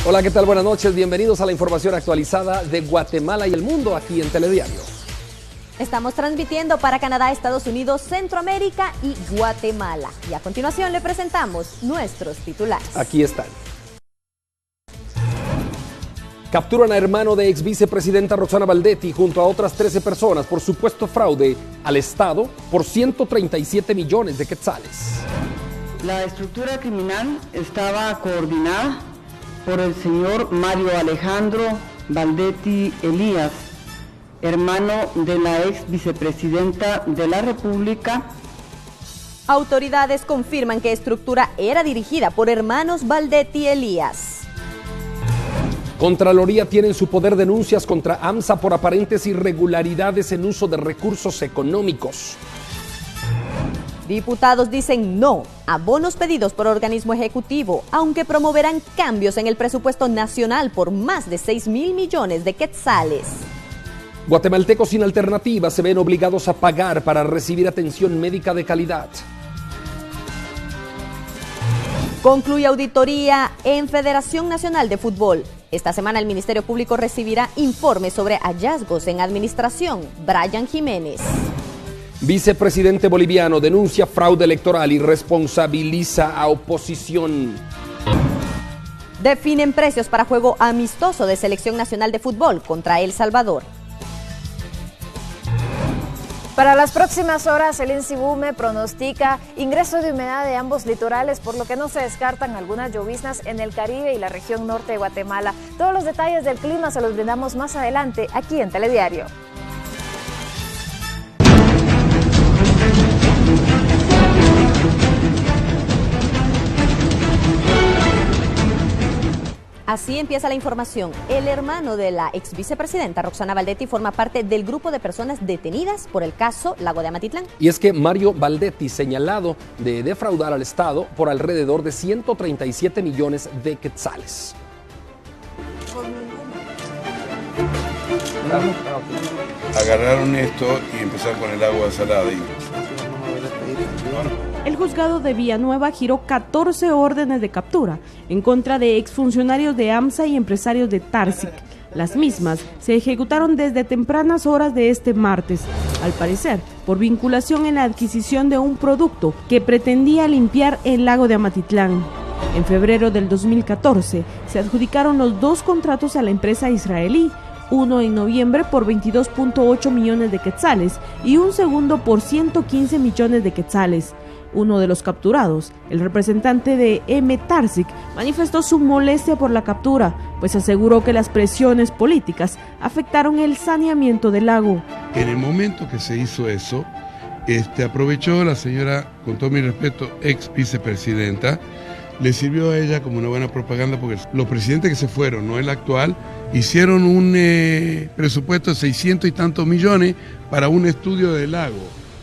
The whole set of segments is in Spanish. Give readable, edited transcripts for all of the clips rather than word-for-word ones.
Hola, ¿qué tal? Buenas noches. Bienvenidos a la información actualizada de Guatemala y el mundo aquí en Telediario. Estamos transmitiendo para Canadá, Estados Unidos, Centroamérica y Guatemala. Y a continuación le presentamos nuestros titulares. Aquí están. Capturan a hermano de ex vicepresidenta Roxana Baldetti junto a otras 13 personas por supuesto fraude al Estado por 137 millones de quetzales. La estructura criminal estaba coordinada por el señor Mario Alejandro Baldetti Elías, hermano de la ex vicepresidenta de la República. Autoridades confirman que estructura era dirigida por hermanos Baldetti Elías. Contraloría tiene en su poder denuncias contra AMSA por aparentes irregularidades en uso de recursos económicos. Diputados dicen no a bonos pedidos por organismo ejecutivo, aunque promoverán cambios en el presupuesto nacional por más de 6,000 millones de quetzales. Guatemaltecos sin alternativa se ven obligados a pagar para recibir atención médica de calidad. Concluye auditoría en Federación Nacional de Fútbol. Esta semana el Ministerio Público recibirá informes sobre hallazgos en administración. Brian Jiménez. Vicepresidente boliviano denuncia fraude electoral y responsabiliza a oposición. Definen precios para juego amistoso de Selección Nacional de Fútbol contra El Salvador. Para las próximas horas, el INSIBUME pronostica ingreso de humedad de ambos litorales, por lo que no se descartan algunas lloviznas en el Caribe y la región norte de Guatemala. Todos los detalles del clima se los brindamos más adelante aquí en Telediario. Así empieza la información. El hermano de la ex vicepresidenta Roxana Baldetti forma parte del grupo de personas detenidas por el caso Lago de Amatitlán. Y es que Mario Baldetti, señalado de defraudar al Estado por alrededor de 137 millones de quetzales. Agarraron esto y empezaron con el agua salada. El juzgado de Villanueva giró 14 órdenes de captura en contra de exfuncionarios de AMSA y empresarios de Tarsic. Las mismas se ejecutaron desde tempranas horas de este martes, al parecer por vinculación en la adquisición de un producto que pretendía limpiar el lago de Amatitlán. En febrero del 2014 se adjudicaron los dos contratos a la empresa israelí, uno en noviembre por 22.8 millones de quetzales y un segundo por 115 millones de quetzales. Uno de los capturados, el representante de M. Tarsic, manifestó su molestia por la captura, pues aseguró que las presiones políticas afectaron el saneamiento del lago. En el momento que se hizo eso, aprovechó la señora, con todo mi respeto, ex vicepresidenta, le sirvió a ella como una buena propaganda porque los presidentes que se fueron, no el actual, hicieron un presupuesto de 600 y tantos millones para un estudio del lago,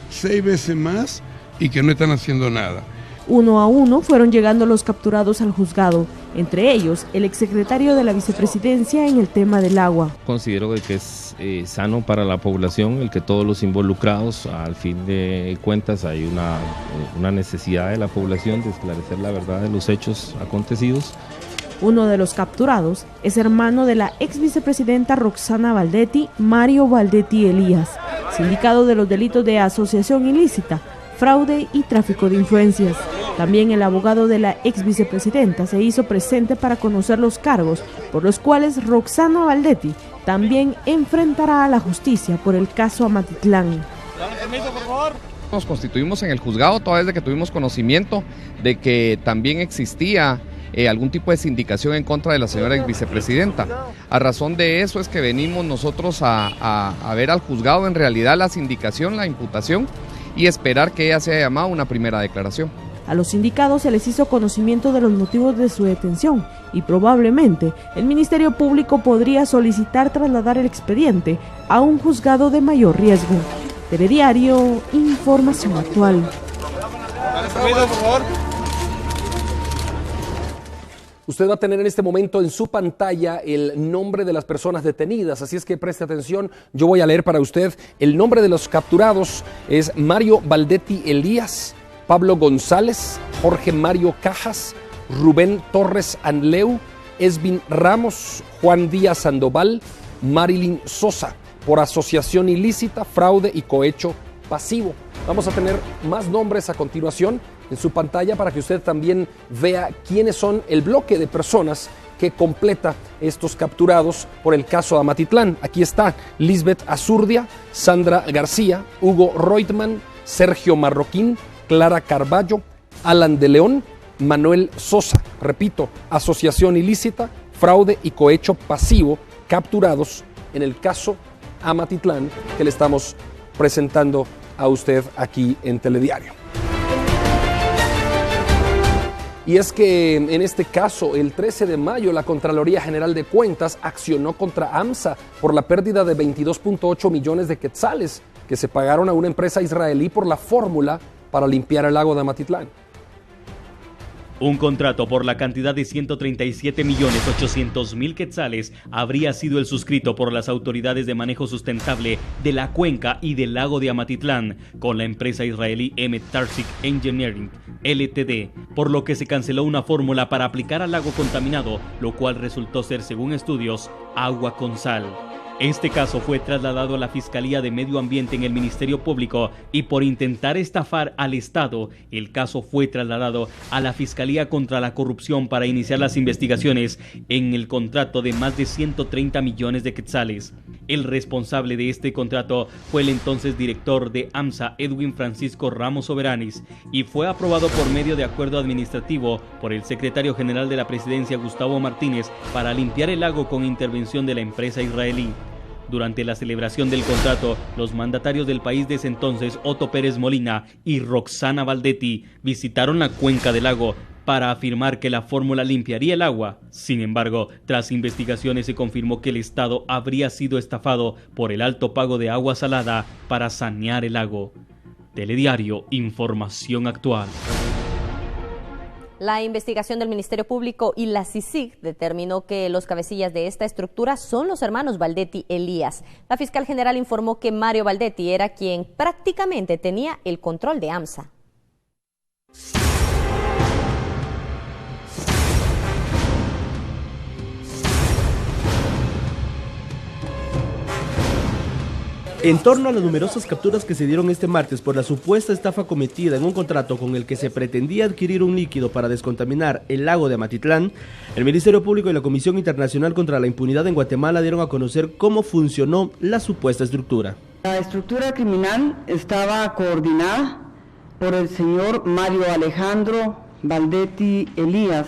6 veces más, y que no están haciendo nada. Uno a uno fueron llegando los capturados al juzgado, entre ellos el exsecretario de la vicepresidencia en el tema del agua. Considero que es sano para la población el que todos los involucrados, al fin de cuentas hay una necesidad de la población de esclarecer la verdad de los hechos acontecidos. Uno de los capturados es hermano de la ex vicepresidenta Roxana Baldetti, Mario Baldetti Elías, sindicado de los delitos de asociación ilícita, fraude y tráfico de influencias. También el abogado de la ex vicepresidenta se hizo presente para conocer los cargos por los cuales Roxana Baldetti también enfrentará a la justicia por el caso Amatitlán. Nos constituimos en el juzgado toda vez que tuvimos conocimiento de que también existía algún tipo de sindicación en contra de la señora ex vicepresidenta. A razón de eso es que venimos nosotros a ver al juzgado en realidad la sindicación, la imputación, y esperar que ella sea llamada a una primera declaración. A los sindicados se les hizo conocimiento de los motivos de su detención y probablemente el Ministerio Público podría solicitar trasladar el expediente a un juzgado de mayor riesgo. Telediario, información actual. Usted va a tener en este momento en su pantalla el nombre de las personas detenidas, así es que preste atención. Yo voy a leer para usted. El nombre de los capturados es Mario Baldetti Elías, Pablo González, Jorge Mario Cajas, Rubén Torres Anleu, Esvin Ramos, Juan Díaz Sandoval, Marilyn Sosa, por asociación ilícita, fraude y cohecho pasivo. Vamos a tener más nombres a continuación en su pantalla para que usted también vea quiénes son el bloque de personas que completa estos capturados por el caso Amatitlán. Aquí está Lisbeth Azurdia, Sandra García, Hugo Reutemann, Sergio Marroquín, Clara Carballo, Alan de León, Manuel Sosa. Repito, asociación ilícita, fraude y cohecho pasivo, capturados en el caso Amatitlán que le estamos presentando a usted aquí en Telediario. Y es que en este caso, el 13 de mayo, la Contraloría General de Cuentas accionó contra AMSA por la pérdida de 22.8 millones de quetzales que se pagaron a una empresa israelí por la fórmula para limpiar el lago de Amatitlán. Un contrato por la cantidad de 137.800.000 quetzales habría sido el suscrito por las autoridades de manejo sustentable de la cuenca y del lago de Amatitlán con la empresa israelí Emet Tarsic Engineering Ltd, por lo que se canceló una fórmula para aplicar al lago contaminado, lo cual resultó ser, según estudios, agua con sal. Este caso fue trasladado a la Fiscalía de Medio Ambiente en el Ministerio Público y por intentar estafar al Estado, el caso fue trasladado a la Fiscalía contra la Corrupción para iniciar las investigaciones en el contrato de más de 130 millones de quetzales. El responsable de este contrato fue el entonces director de AMSA, Edwin Francisco Ramos Soberanis, y fue aprobado por medio de acuerdo administrativo por el secretario general de la Presidencia, Gustavo Martínez, para limpiar el lago con intervención de la empresa israelí. Durante la celebración del contrato, los mandatarios del país de ese entonces, Otto Pérez Molina y Roxana Baldetti, visitaron la cuenca del lago para afirmar que la fórmula limpiaría el agua. Sin embargo, tras investigaciones se confirmó que el Estado habría sido estafado por el alto pago de agua salada para sanear el lago. Telediario, información actual. La investigación del Ministerio Público y la CICIG determinó que los cabecillas de esta estructura son los hermanos Baldetti Elías. La fiscal general informó que Mario Baldetti era quien prácticamente tenía el control de AMSA. En torno a las numerosas capturas que se dieron este martes por la supuesta estafa cometida en un contrato con el que se pretendía adquirir un líquido para descontaminar el lago de Amatitlán, el Ministerio Público y la Comisión Internacional contra la Impunidad en Guatemala dieron a conocer cómo funcionó la supuesta estructura. La estructura criminal estaba coordinada por el señor Mario Alejandro Baldetti Elías,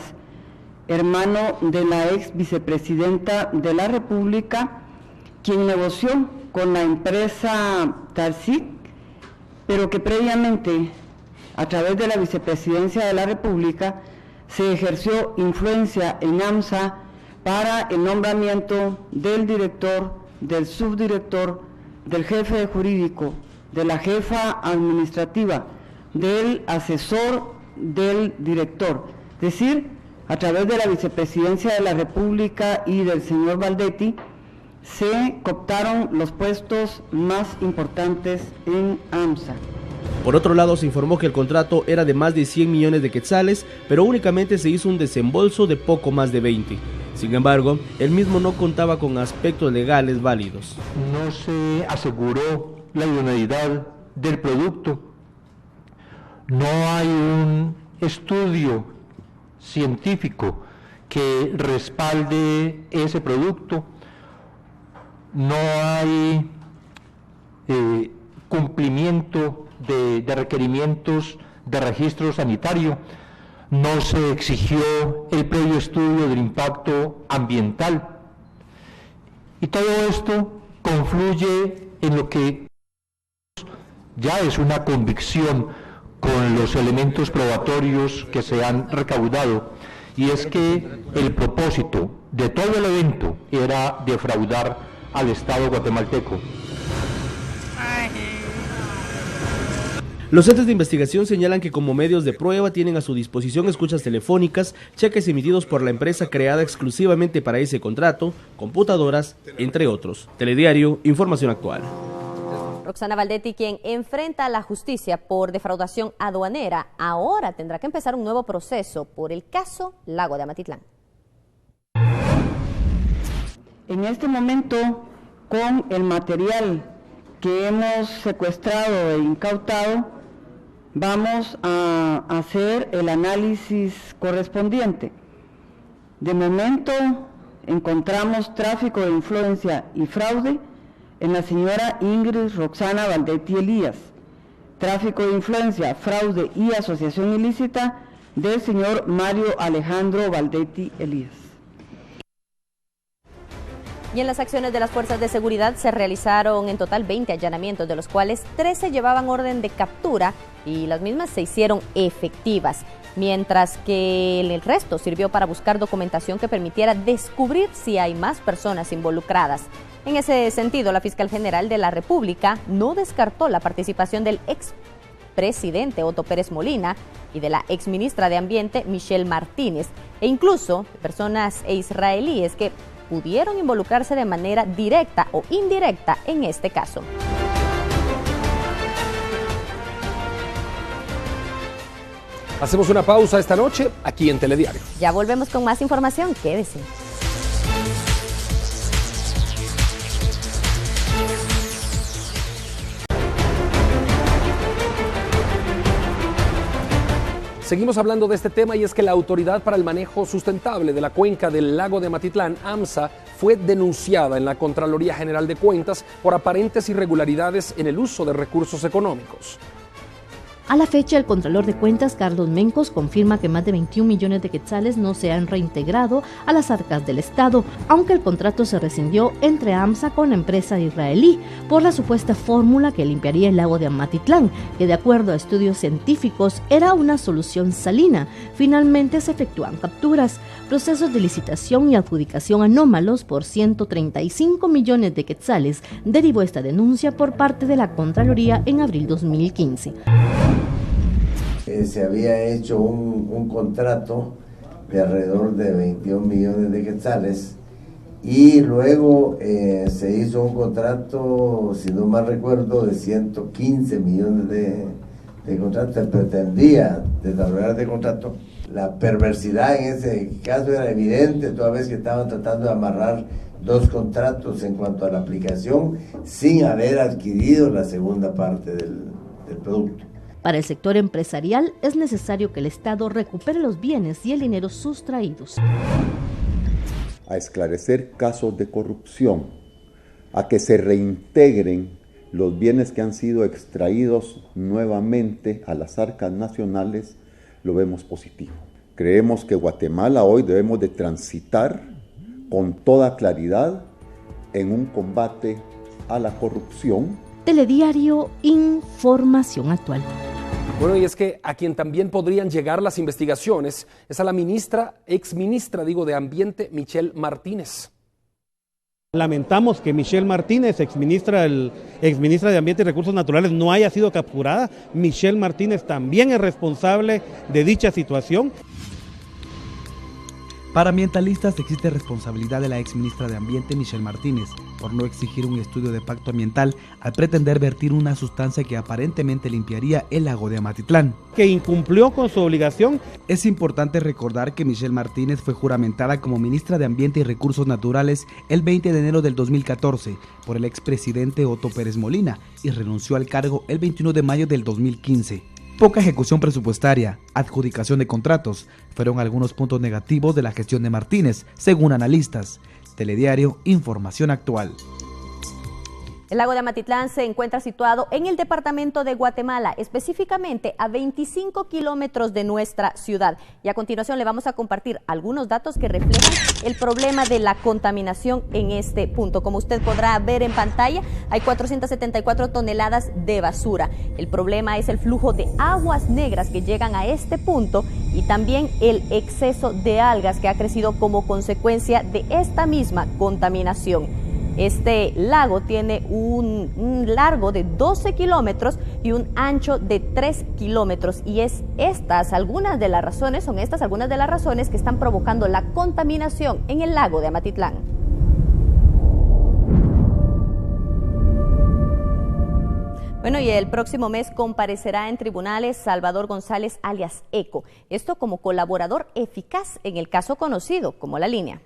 hermano de la ex vicepresidenta de la República, quien negoció con la empresa Tarsic, pero que previamente, a través de la Vicepresidencia de la República, se ejerció influencia en AMSA para el nombramiento del director, del subdirector, del jefe jurídico, de la jefa administrativa, del asesor del director. Es decir, a través de la Vicepresidencia de la República y del señor Baldetti, se cooptaron los puestos más importantes en AMSA. Por otro lado, se informó que el contrato era de más de 100 millones de quetzales, pero únicamente se hizo un desembolso de poco más de 20. Sin embargo, el mismo no contaba con aspectos legales válidos. No se aseguró la idoneidad del producto. No hay un estudio científico que respalde ese producto. No hay cumplimiento de requerimientos de registro sanitario, no se exigió el previo estudio del impacto ambiental. Y todo esto confluye en lo que ya es una convicción con los elementos probatorios que se han recaudado, y es que el propósito de todo el evento era defraudar al Estado guatemalteco. Los entes de investigación señalan que como medios de prueba tienen a su disposición escuchas telefónicas, cheques emitidos por la empresa creada exclusivamente para ese contrato, computadoras, entre otros. Telediario, información actual. Roxana Baldetti, quien enfrenta a la justicia por defraudación aduanera, ahora tendrá que empezar un nuevo proceso por el caso Lago de Amatitlán. En este momento, con el material que hemos secuestrado e incautado, vamos a hacer el análisis correspondiente. De momento, encontramos tráfico de influencia y fraude en la señora Ingrid Roxana Baldetti Elías, tráfico de influencia, fraude y asociación ilícita del señor Mario Alejandro Baldetti Elías. Y en las acciones de las fuerzas de seguridad se realizaron en total 20 allanamientos, de los cuales 13 llevaban orden de captura y las mismas se hicieron efectivas, mientras que el resto sirvió para buscar documentación que permitiera descubrir si hay más personas involucradas. En ese sentido, la fiscal general de la República no descartó la participación del expresidente Otto Pérez Molina y de la exministra de Ambiente Michelle Martínez, e incluso personas israelíes que pudieron involucrarse de manera directa o indirecta en este caso. Hacemos una pausa esta noche aquí en Telediario. Ya volvemos con más información, quédese. Seguimos hablando de este tema y es que la Autoridad para el Manejo Sustentable de la Cuenca del Lago de Amatitlán, AMSA, fue denunciada en la Contraloría General de Cuentas por aparentes irregularidades en el uso de recursos económicos. A la fecha, el Contralor de Cuentas, Carlos Mencos, confirma que más de 21 millones de quetzales no se han reintegrado a las arcas del Estado, aunque el contrato se rescindió entre AMSA con la empresa israelí por la supuesta fórmula que limpiaría el lago de Amatitlán, que de acuerdo a estudios científicos era una solución salina. Finalmente se efectúan capturas, procesos de licitación y adjudicación anómalos por 135 millones de quetzales. Derivó esta denuncia por parte de la Contraloría en abril 2015. Se había hecho un contrato de alrededor de 21 millones de quetzales y luego se hizo un contrato, si no mal recuerdo, de 115 millones de contratos. Se pretendía desarrollar de contrato. La perversidad en ese caso era evidente, toda vez que estaban tratando de amarrar dos contratos en cuanto a la aplicación sin haber adquirido la segunda parte del producto. Para el sector empresarial es necesario que el Estado recupere los bienes y el dinero sustraídos. A esclarecer casos de corrupción, a que se reintegren los bienes que han sido extraídos nuevamente a las arcas nacionales, lo vemos positivo. Creemos que Guatemala hoy debemos de transitar con toda claridad en un combate a la corrupción. Telediario, información actual. Bueno, y es que a quien también podrían llegar las investigaciones es a la exministra de Ambiente, Michelle Martínez. Lamentamos que Michelle Martínez, exministra de Ambiente y Recursos Naturales, no haya sido capturada. Michelle Martínez también es responsable de dicha situación. Para ambientalistas existe responsabilidad de la exministra de Ambiente, Michelle Martínez, por no exigir un estudio de impacto ambiental al pretender vertir una sustancia que aparentemente limpiaría el lago de Amatitlán. Que incumplió con su obligación. Es importante recordar que Michelle Martínez fue juramentada como ministra de Ambiente y Recursos Naturales el 20 de enero del 2014 por el expresidente Otto Pérez Molina y renunció al cargo el 21 de mayo del 2015. Poca ejecución presupuestaria, adjudicación de contratos, fueron algunos puntos negativos de la gestión de Martínez, según analistas. Telediario, información actual. El lago de Amatitlán se encuentra situado en el departamento de Guatemala, específicamente a 25 kilómetros de nuestra ciudad. Y a continuación le vamos a compartir algunos datos que reflejan el problema de la contaminación en este punto. Como usted podrá ver en pantalla, hay 474 toneladas de basura. El problema es el flujo de aguas negras que llegan a este punto y también el exceso de algas que ha crecido como consecuencia de esta misma contaminación. Este lago tiene un largo de 12 kilómetros y un ancho de 3 kilómetros y son estas algunas de las razones que están provocando la contaminación en el lago de Amatitlán. Bueno, y el próximo mes comparecerá en tribunales Salvador González alias Eco, esto como colaborador eficaz en el caso conocido como La Línea.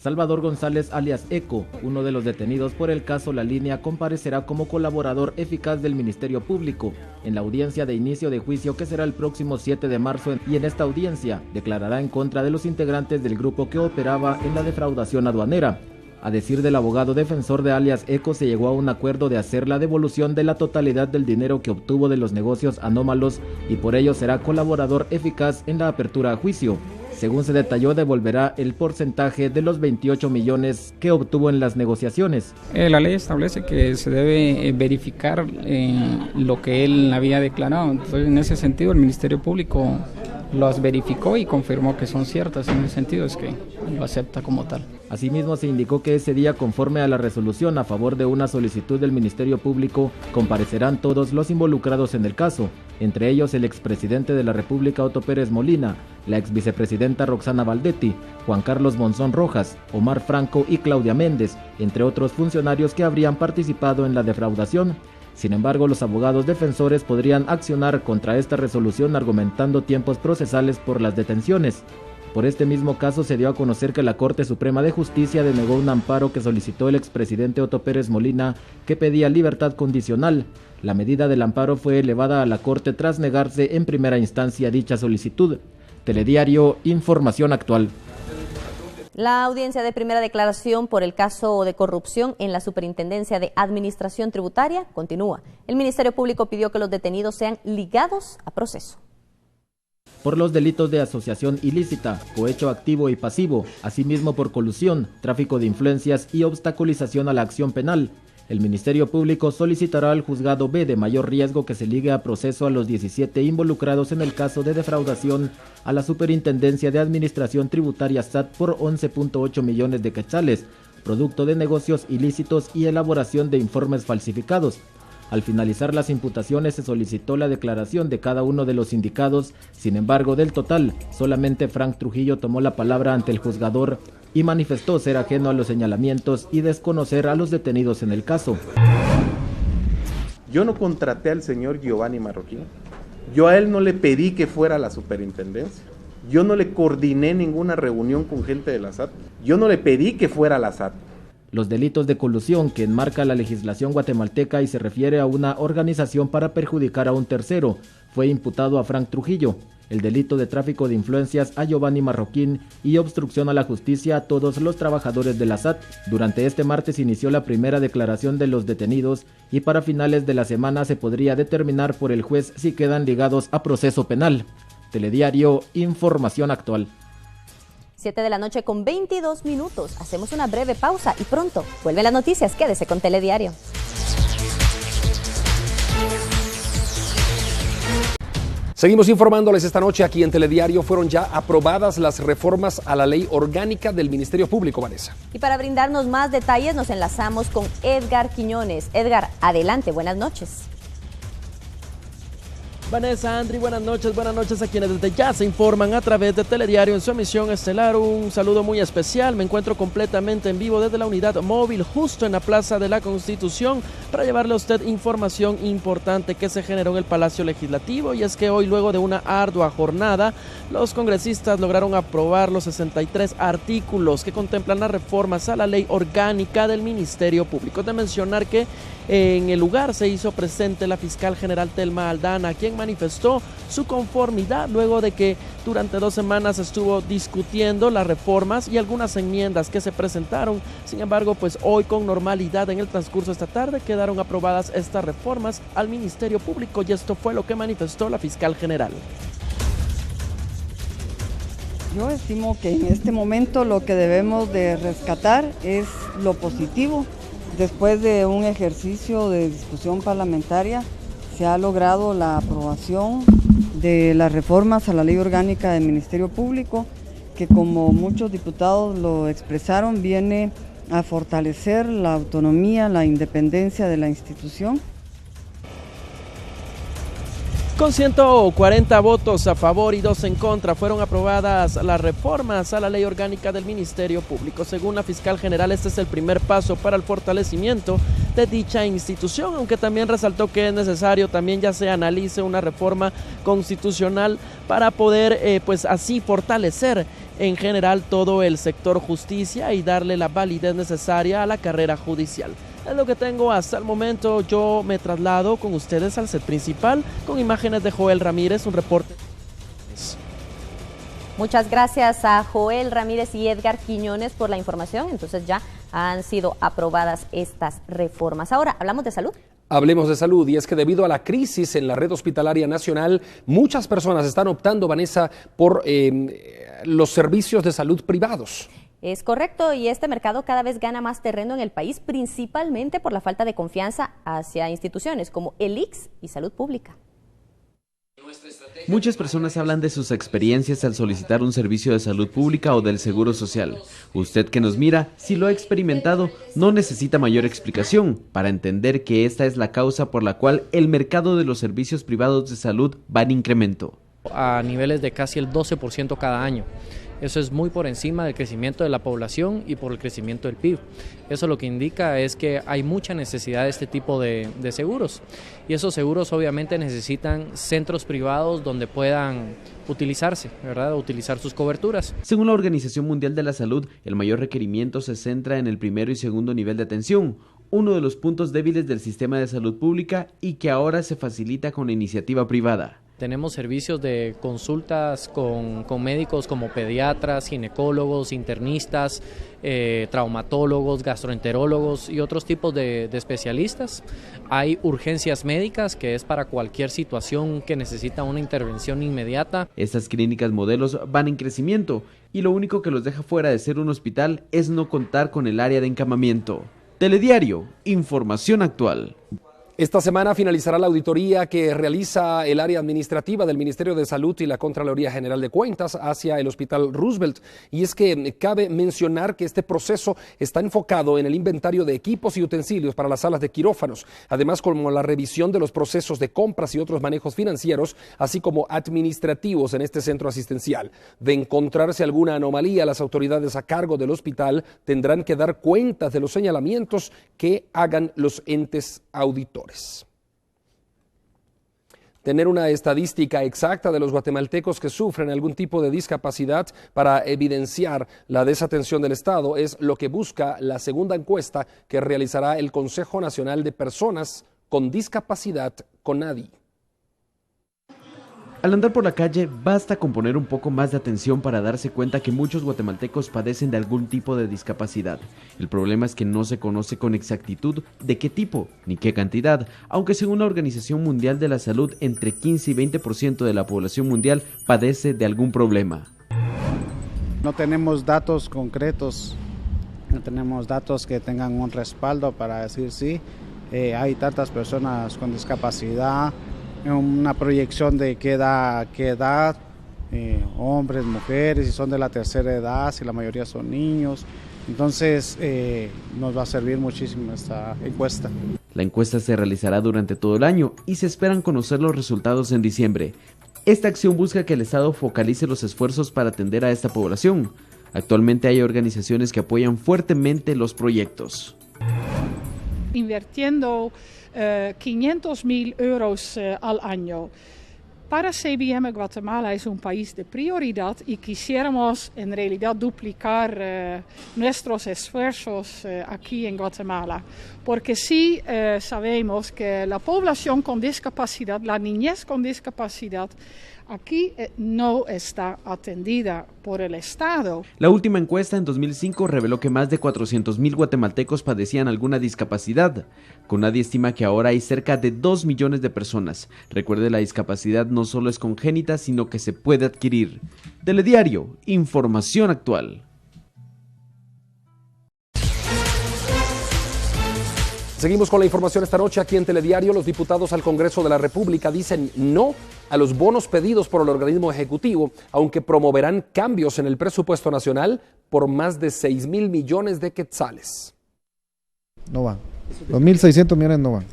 Salvador González alias Eco, uno de los detenidos por el caso La Línea, comparecerá como colaborador eficaz del Ministerio Público en la audiencia de inicio de juicio que será el próximo 7 de marzo y en esta audiencia declarará en contra de los integrantes del grupo que operaba en la defraudación aduanera. A decir del abogado defensor de alias Eco, se llegó a un acuerdo de hacer la devolución de la totalidad del dinero que obtuvo de los negocios anómalos y por ello será colaborador eficaz en la apertura a juicio. Según se detalló, devolverá el porcentaje de los 28 millones que obtuvo en las negociaciones. La ley establece que se debe verificar lo que él había declarado. Entonces, en ese sentido, el Ministerio Público las verificó y confirmó que son ciertas. En ese sentido es que lo acepta como tal. Asimismo, se indicó que ese día, conforme a la resolución a favor de una solicitud del Ministerio Público, comparecerán todos los involucrados en el caso, entre ellos el expresidente de la República Otto Pérez Molina, la exvicepresidenta Roxana Baldetti, Juan Carlos Monzón Rojas, Omar Franco y Claudia Méndez, entre otros funcionarios que habrían participado en la defraudación. Sin embargo, los abogados defensores podrían accionar contra esta resolución argumentando tiempos procesales por las detenciones. Por este mismo caso se dio a conocer que la Corte Suprema de Justicia denegó un amparo que solicitó el expresidente Otto Pérez Molina que pedía libertad condicional. La medida del amparo fue elevada a la Corte tras negarse en primera instancia dicha solicitud. Telediario, información actual. La audiencia de primera declaración por el caso de corrupción en la Superintendencia de Administración Tributaria continúa. El Ministerio Público pidió que los detenidos sean ligados a proceso. Por los delitos de asociación ilícita, cohecho activo y pasivo, asimismo por colusión, tráfico de influencias y obstaculización a la acción penal. El Ministerio Público solicitará al Juzgado B de mayor riesgo que se ligue a proceso a los 17 involucrados en el caso de defraudación a la Superintendencia de Administración Tributaria SAT por 11.8 millones de quetzales, producto de negocios ilícitos y elaboración de informes falsificados. Al finalizar las imputaciones se solicitó la declaración de cada uno de los indicados. Sin embargo, del total, solamente Frank Trujillo tomó la palabra ante el juzgador y manifestó ser ajeno a los señalamientos y desconocer a los detenidos en el caso. Yo no contraté al señor Giovanni Marroquín. Yo a él no le pedí que fuera a la superintendencia. Yo no le coordiné ninguna reunión con gente de la SAT. Yo no le pedí que fuera a la SAT. Los delitos de colusión que enmarca la legislación guatemalteca y se refiere a una organización para perjudicar a un tercero, fue imputado a Frank Trujillo. El delito de tráfico de influencias a Giovanni Marroquín y obstrucción a la justicia a todos los trabajadores de la SAT. Durante este martes inició la primera declaración de los detenidos y para finales de la semana se podría determinar por el juez si quedan ligados a proceso penal. Telediario, información actual. 7 de la noche con 22 minutos. Hacemos una breve pausa y pronto vuelven las noticias. Quédese con Telediario. Seguimos informándoles esta noche aquí en Telediario. Fueron ya aprobadas las reformas a la ley orgánica del Ministerio Público, Vanessa. Y para brindarnos más detalles nos enlazamos con Edgar Quiñones. Edgar, adelante, buenas noches. Vanessa, Andri, buenas noches a quienes desde ya se informan a través de Telediario en su emisión estelar. Un saludo muy especial, me encuentro completamente en vivo desde la unidad móvil justo en la Plaza de la Constitución para llevarle a usted información importante que se generó en el Palacio Legislativo, y es que hoy, luego de una ardua jornada, los congresistas lograron aprobar los 63 artículos que contemplan las reformas a la ley orgánica del Ministerio Público. De mencionar que en el lugar se hizo presente la fiscal general Telma Aldana, quien manifestó su conformidad luego de que durante 2 semanas estuvo discutiendo las reformas y algunas enmiendas que se presentaron. Sin embargo, pues hoy con normalidad en el transcurso de esta tarde quedaron aprobadas estas reformas al Ministerio Público, y esto fue lo que manifestó la fiscal general. Yo estimo que en este momento lo que debemos de rescatar es lo positivo. Después de un ejercicio de discusión parlamentaria, se ha logrado la aprobación de las reformas a la ley orgánica del Ministerio Público, que, como muchos diputados lo expresaron, viene a fortalecer la autonomía, la independencia de la institución. Con 140 votos a favor y 2 en contra fueron aprobadas las reformas a la ley orgánica del Ministerio Público. Según la fiscal general, este es el primer paso para el fortalecimiento de dicha institución, aunque también resaltó que es necesario también ya se analice una reforma constitucional para poder pues así fortalecer en general todo el sector justicia y darle la validez necesaria a la carrera judicial. Es lo que tengo hasta el momento. Yo me traslado con ustedes al set principal con imágenes de Joel Ramírez, un reporte. Muchas gracias a Joel Ramírez y Edgar Quiñones por la información. Entonces ya han sido aprobadas estas reformas. Ahora, ¿hablamos de salud? Hablemos de salud, y es que debido a la crisis en la red hospitalaria nacional, muchas personas están optando, Vanessa, por los servicios de salud privados. Es correcto, y este mercado cada vez gana más terreno en el país, principalmente por la falta de confianza hacia instituciones como el ICS y Salud Pública. Muchas personas hablan de sus experiencias al solicitar un servicio de salud pública o del seguro social. Usted que nos mira, si lo ha experimentado, no necesita mayor explicación para entender que esta es la causa por la cual el mercado de los servicios privados de salud va en incremento. A niveles de casi el 12% cada año. Eso es muy por encima del crecimiento de la población y por el crecimiento del PIB. Eso lo que indica es que hay mucha necesidad de este tipo de seguros. Y esos seguros obviamente necesitan centros privados donde puedan utilizarse, ¿verdad? Utilizar sus coberturas. Según la Organización Mundial de la Salud, el mayor requerimiento se centra en el primero y segundo nivel de atención, uno de los puntos débiles del sistema de salud pública y que ahora se facilita con la iniciativa privada. Tenemos servicios de consultas con médicos como pediatras, ginecólogos, internistas, traumatólogos, gastroenterólogos y otros tipos de especialistas. Hay urgencias médicas, que es para cualquier situación que necesita una intervención inmediata. Estas clínicas modelos van en crecimiento y lo único que los deja fuera de ser un hospital es no contar con el área de encamamiento. Telediario, información actual. Esta semana finalizará la auditoría que realiza el área administrativa del Ministerio de Salud y la Contraloría General de Cuentas hacia el Hospital Roosevelt. Y es que cabe mencionar que este proceso está enfocado en el inventario de equipos y utensilios para las salas de quirófanos, además como la revisión de los procesos de compras y otros manejos financieros, así como administrativos en este centro asistencial. De encontrarse alguna anomalía, las autoridades a cargo del hospital tendrán que dar cuentas de los señalamientos que hagan los entes auditores. Tener una estadística exacta de los guatemaltecos que sufren algún tipo de discapacidad para evidenciar la desatención del Estado es lo que busca la segunda encuesta que realizará el Consejo Nacional de Personas con Discapacidad, CONADI. Al andar por la calle, basta con poner un poco más de atención para darse cuenta que muchos guatemaltecos padecen de algún tipo de discapacidad. El problema es que no se conoce con exactitud de qué tipo ni qué cantidad, aunque según la Organización Mundial de la Salud, entre 15 y 20% de la población mundial padece de algún problema. No tenemos datos concretos, no tenemos datos que tengan un respaldo para decir sí, hay tantas personas con discapacidad, una proyección de qué edad, hombres, mujeres, si son de la tercera edad, si la mayoría son niños. Entonces nos va a servir muchísimo esta encuesta. La encuesta se realizará durante todo el año y se esperan conocer los resultados en diciembre. Esta acción busca que el Estado focalice los esfuerzos para atender a esta población. Actualmente hay organizaciones que apoyan fuertemente los proyectos. Invirtiendo 500.000 euros al año. Para CBM Guatemala es un país de prioridad y quisiéramos en realidad duplicar nuestros esfuerzos aquí en Guatemala, porque sí sabemos que la población con discapacidad, la niñez con discapacidad, aquí no está atendida por el Estado. La última encuesta en 2005 reveló que más de 400,000 guatemaltecos padecían alguna discapacidad. CONADI estima que ahora hay cerca de 2 millones de personas. Recuerde, la discapacidad no solo es congénita, sino que se puede adquirir. Telediario, información actual. Seguimos con la información esta noche aquí en Telediario. Los diputados al Congreso de la República dicen no a los bonos pedidos por el organismo ejecutivo, aunque promoverán cambios en el presupuesto nacional por más de 6,000 millones de quetzales. No van. Los 1.600 millones no van.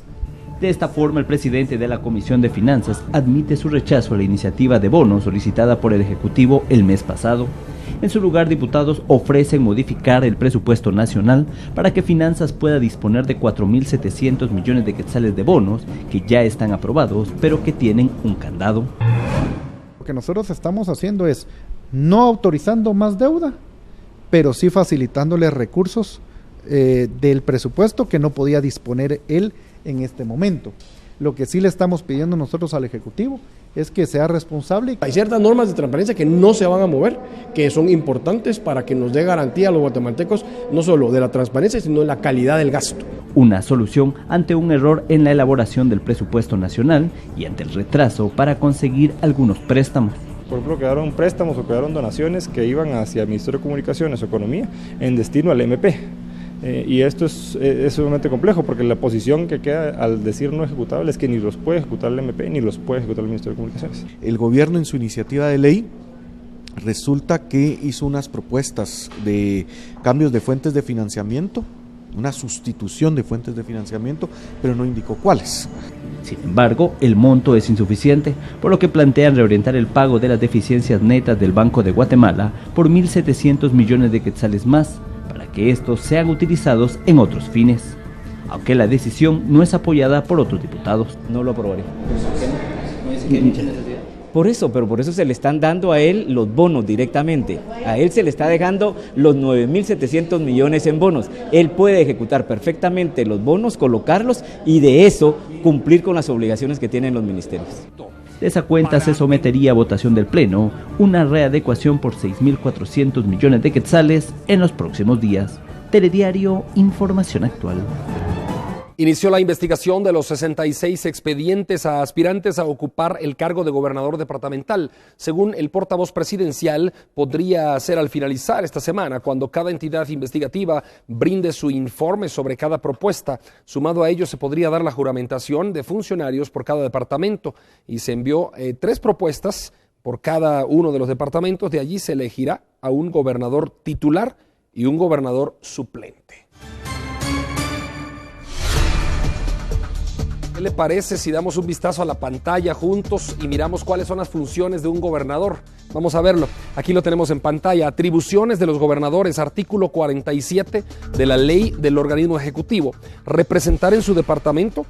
De esta forma, el presidente de la Comisión de Finanzas admite su rechazo a la iniciativa de bonos solicitada por el Ejecutivo el mes pasado. En su lugar, diputados ofrecen modificar el presupuesto nacional para que Finanzas pueda disponer de 4.700 millones de quetzales de bonos que ya están aprobados, pero que tienen un candado. Lo que nosotros estamos haciendo es no autorizando más deuda, pero sí facilitándole recursos del presupuesto que no podía disponer él en este momento. Lo que sí le estamos pidiendo nosotros al Ejecutivo es que sea responsable. Hay ciertas normas de transparencia que no se van a mover, que son importantes para que nos dé garantía a los guatemaltecos, no solo de la transparencia, sino de la calidad del gasto. Una solución ante un error en la elaboración del presupuesto nacional y ante el retraso para conseguir algunos préstamos. Por ejemplo, quedaron préstamos o quedaron donaciones que iban hacia el Ministerio de Comunicaciones o Economía en destino al MP. Y esto es sumamente complejo porque la posición que queda al decir no ejecutable es que ni los puede ejecutar el MP ni los puede ejecutar el Ministerio de Comunicaciones. El gobierno en su iniciativa de ley resulta que hizo unas propuestas de cambios de fuentes de financiamiento, una sustitución de fuentes de financiamiento, pero no indicó cuáles. Sin embargo, el monto es insuficiente, por lo que plantean reorientar el pago de las deficiencias netas del Banco de Guatemala por 1.700 millones de quetzales más, para que estos sean utilizados en otros fines, aunque la decisión no es apoyada por otros diputados. No lo aprobaré. Por eso se le están dando a él los bonos directamente. A él se le está dejando los 9.700 millones en bonos. Él puede ejecutar perfectamente los bonos, colocarlos y de eso cumplir con las obligaciones que tienen los ministerios. De esa cuenta se sometería a votación del Pleno una readecuación por 6.400 millones de quetzales en los próximos días. Telediario, información actual. Inició la investigación de los 66 expedientes a aspirantes a ocupar el cargo de gobernador departamental. Según el portavoz presidencial, podría ser al finalizar esta semana, cuando cada entidad investigativa brinde su informe sobre cada propuesta. Sumado a ello, se podría dar la juramentación de funcionarios por cada departamento y se envió 3 propuestas por cada uno de los departamentos. De allí se elegirá a un gobernador titular y un gobernador suplente. ¿Qué le parece si damos un vistazo a la pantalla juntos y miramos cuáles son las funciones de un gobernador? Vamos a verlo. Aquí lo tenemos en pantalla. Atribuciones de los gobernadores, artículo 47 de la ley del organismo ejecutivo. Representar en su departamento,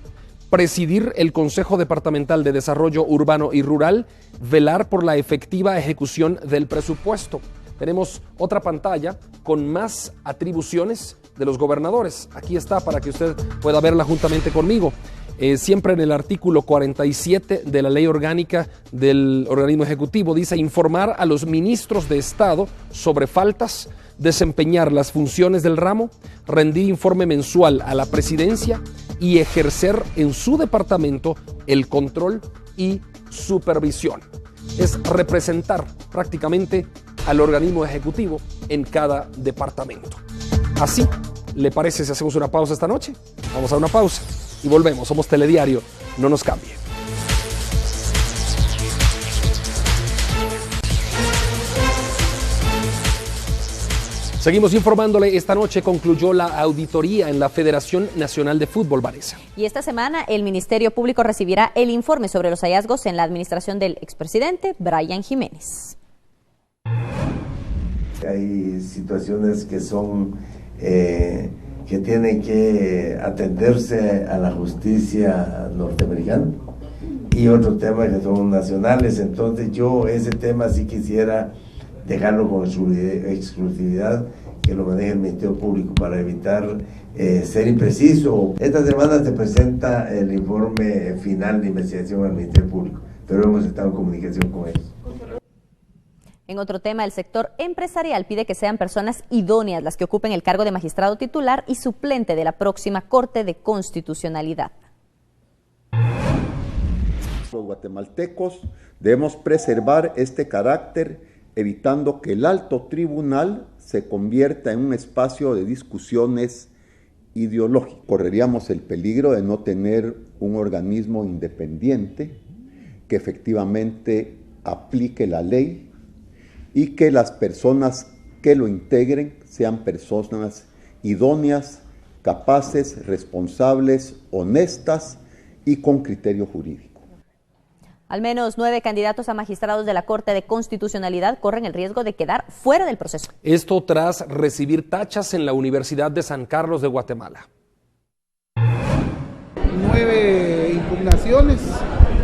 presidir el Consejo Departamental de Desarrollo Urbano y Rural, velar por la efectiva ejecución del presupuesto. Tenemos otra pantalla con más atribuciones de los gobernadores. Aquí está para que usted pueda verla juntamente conmigo. Siempre en el artículo 47 de la ley orgánica del organismo ejecutivo dice informar a los ministros de Estado sobre faltas, desempeñar las funciones del ramo, rendir informe mensual a la presidencia y ejercer en su departamento el control y supervisión. Es representar prácticamente al organismo ejecutivo en cada departamento. Así, ¿le parece si hacemos una pausa esta noche? Vamos a una pausa y volvemos. Somos Telediario, no nos cambie. Seguimos informándole. Esta noche concluyó la auditoría en la Federación Nacional de Fútbol, Vanessa. Y esta semana el Ministerio Público recibirá el informe sobre los hallazgos en la administración del expresidente Brian Jiménez. Hay situaciones que son que tienen que atenderse a la justicia norteamericana y otros temas que son nacionales. Entonces yo ese tema sí quisiera dejarlo con exclusividad, que lo maneje el Ministerio Público para evitar ser impreciso. Esta semana se presenta el informe final de investigación al Ministerio Público, pero hemos estado en comunicación con ellos. En otro tema, el sector empresarial pide que sean personas idóneas las que ocupen el cargo de magistrado titular y suplente de la próxima Corte de Constitucionalidad. Los guatemaltecos debemos preservar este carácter, evitando que el alto tribunal se convierta en un espacio de discusiones ideológicas. Correríamos el peligro de no tener un organismo independiente que efectivamente aplique la ley y que las personas que lo integren sean personas idóneas, capaces, responsables, honestas y con criterio jurídico. Al menos 9 candidatos a magistrados de la Corte de Constitucionalidad corren el riesgo de quedar fuera del proceso. Esto tras recibir tachas en la Universidad de San Carlos de Guatemala. 9 impugnaciones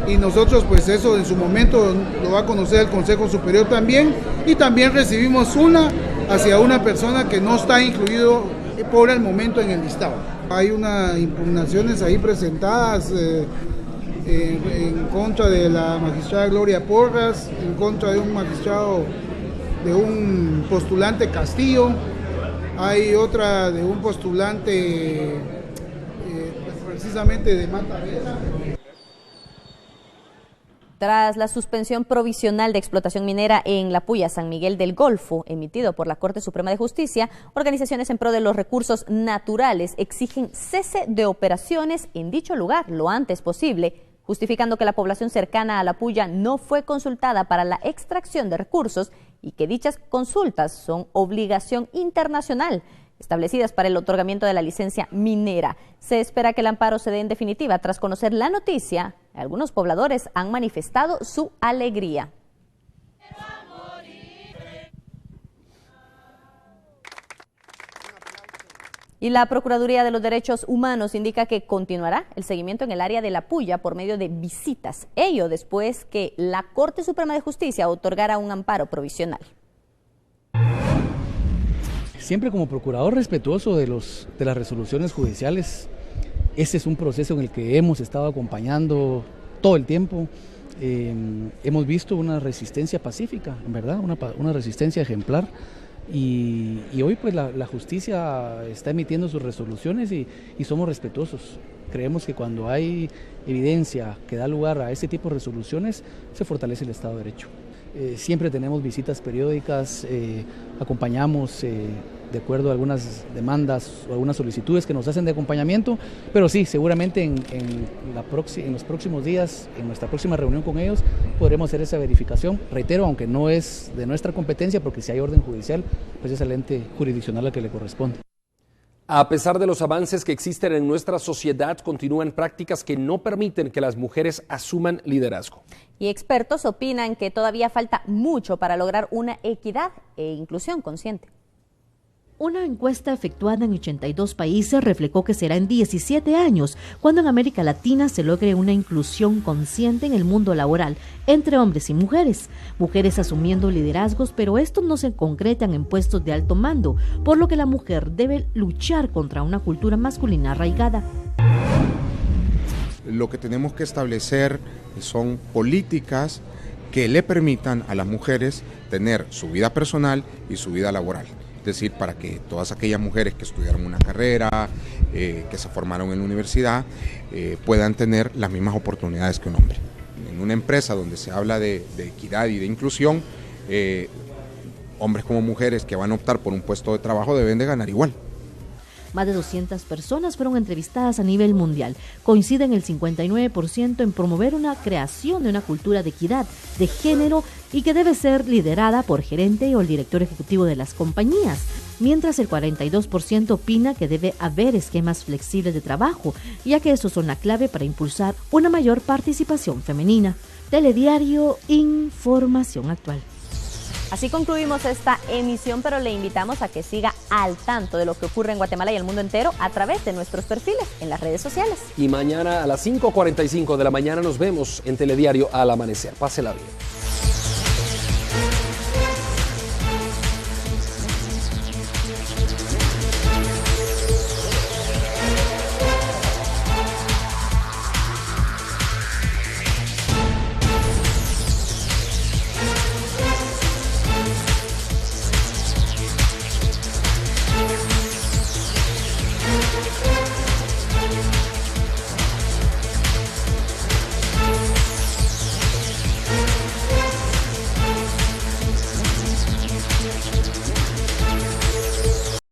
y nosotros pues eso en su momento lo va a conocer el Consejo Superior también, y también recibimos una hacia una persona que no está incluido por el momento en el listado. Hay unas impugnaciones ahí presentadas en contra de la magistrada Gloria Porras, en contra de un magistrado, de un postulante Castillo, hay otra de un postulante precisamente de Mata Vera. Tras la suspensión provisional de explotación minera en La Puya, San Miguel del Golfo, emitido por la Corte Suprema de Justicia, organizaciones en pro de los recursos naturales exigen cese de operaciones en dicho lugar lo antes posible, justificando que la población cercana a La Puya no fue consultada para la extracción de recursos y que dichas consultas son obligación internacional, establecidas para el otorgamiento de la licencia minera. Se espera que el amparo se dé en definitiva. Tras conocer la noticia, algunos pobladores han manifestado su alegría. Y la Procuraduría de los Derechos Humanos indica que continuará el seguimiento en el área de La Puya por medio de visitas. Ello después que la Corte Suprema de Justicia otorgara un amparo provisional. Siempre como procurador respetuoso de las resoluciones judiciales. Este es un proceso en el que hemos estado acompañando todo el tiempo. Hemos visto una resistencia pacífica, en verdad, una resistencia ejemplar. Y hoy pues la justicia está emitiendo sus resoluciones y somos respetuosos. Creemos que cuando hay evidencia que da lugar a este tipo de resoluciones, se fortalece el Estado de Derecho. Siempre tenemos visitas periódicas, acompañamos de acuerdo a algunas demandas o algunas solicitudes que nos hacen de acompañamiento, pero sí, seguramente en los próximos días, en nuestra próxima reunión con ellos, podremos hacer esa verificación. Reitero, aunque no es de nuestra competencia, porque si hay orden judicial, pues es el ente jurisdiccional al que le corresponde. A pesar de los avances que existen en nuestra sociedad, continúan prácticas que no permiten que las mujeres asuman liderazgo. Y expertos opinan que todavía falta mucho para lograr una equidad e inclusión consciente. Una encuesta efectuada en 82 países reflejó que será en 17 años cuando en América Latina se logre una inclusión consciente en el mundo laboral entre hombres y mujeres. Mujeres asumiendo liderazgos, pero estos no se concretan en puestos de alto mando, por lo que la mujer debe luchar contra una cultura masculina arraigada. Lo que tenemos que establecer son políticas que le permitan a las mujeres tener su vida personal y su vida laboral. Es decir, para que todas aquellas mujeres que estudiaron una carrera, que se formaron en la universidad, puedan tener las mismas oportunidades que un hombre. En una empresa donde se habla de equidad y de inclusión, hombres como mujeres que van a optar por un puesto de trabajo deben de ganar igual. Más de 200 personas fueron entrevistadas a nivel mundial. Coinciden el 59% en promover una creación de una cultura de equidad de género y que debe ser liderada por gerente o el director ejecutivo de las compañías, mientras el 42% opina que debe haber esquemas flexibles de trabajo, ya que estos son la clave para impulsar una mayor participación femenina. Telediario, información actual. Así concluimos esta emisión, pero le invitamos a que siga al tanto de lo que ocurre en Guatemala y el mundo entero a través de nuestros perfiles en las redes sociales. Y mañana a las 5:45 de la mañana nos vemos en Telediario al amanecer. Pásela bien.